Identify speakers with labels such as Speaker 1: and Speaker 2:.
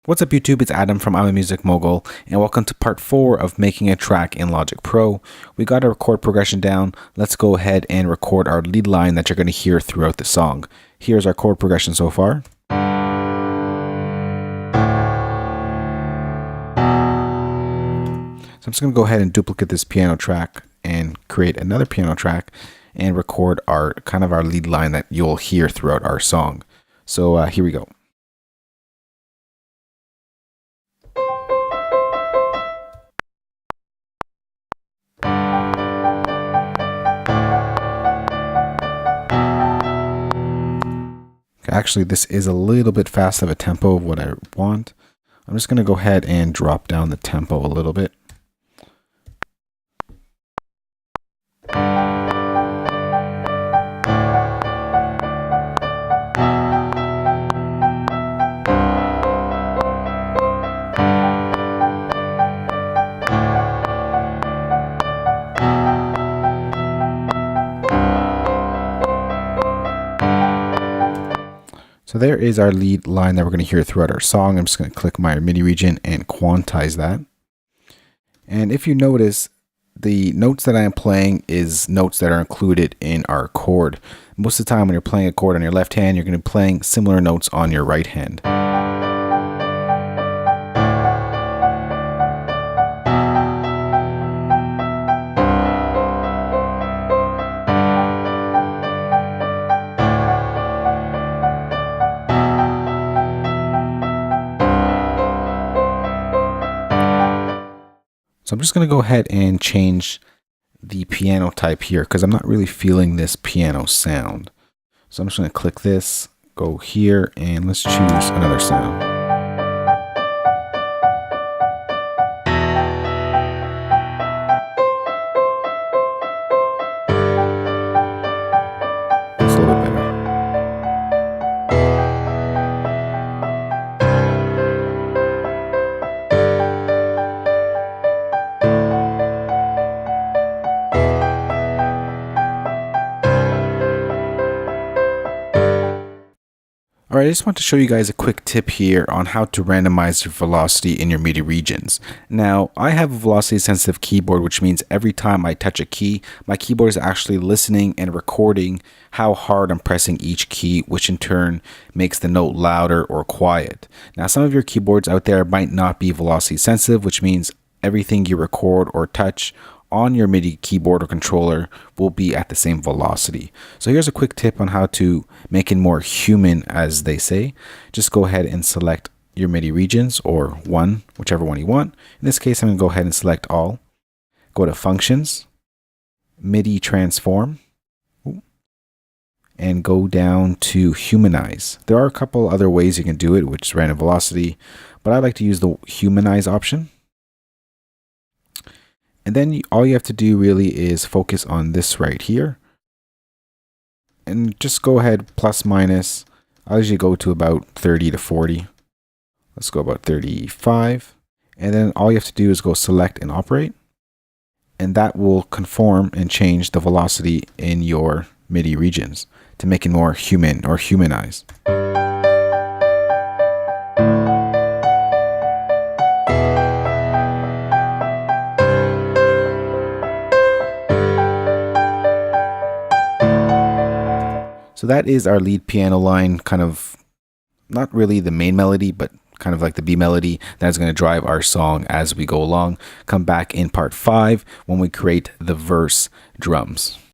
Speaker 1: What's up YouTube, it's Adam from I'm a Music Mogul, and welcome to part 4 of making a track in Logic Pro. We got our chord progression down. Let's go ahead and record our lead line that you're going to hear throughout the song. Here's our chord progression so far. So I'm just going to go ahead and duplicate this piano track and create another piano track and record our lead line that you'll hear throughout our song. So here we go. Actually, this is a little bit fast of a tempo of what I want. I'm just going to go ahead and drop down the tempo a little bit. So there is our lead line that we're going to hear throughout our song. I'm just going to click my MIDI region and quantize that. And if you notice, the notes that I am playing is notes that are included in our chord. Most of the time when you're playing a chord on your left hand, you're going to be playing similar notes on your right hand. So I'm just going to go ahead and change the piano type here because I'm not really feeling this piano sound. So I'm just going to click this, go here, and let's choose another sound. That's a little bit better. Alright, I just want to show you guys a quick tip here on how to randomize your velocity in your MIDI regions. Now, I have a velocity sensitive keyboard, which means every time I touch a key, my keyboard is actually listening and recording how hard I'm pressing each key, which in turn makes the note louder or quiet. Now, some of your keyboards out there might not be velocity sensitive, which means everything you record or touch on your MIDI keyboard or controller will be at the same velocity. So here's a quick tip on how to make it more human, as they say. Just go ahead and select your MIDI regions, or one, whichever one you want. In this case, I'm going to go ahead and select all. Go to Functions, MIDI Transform, and go down to Humanize. There are a couple other ways you can do it, which is random velocity, but I like to use the Humanize option. And then all you have to do really is focus on this right here. And just go ahead, plus minus. I'll usually go to about 30 to 40. Let's go about 35. And then all you have to do is go select and operate. And that will conform and change the velocity in your MIDI regions to make it more human or humanize. So that is our lead piano line, kind of not really the main melody, but kind of like the B melody that's going to drive our song as we go along. Come back in part 5 when we create the verse drums.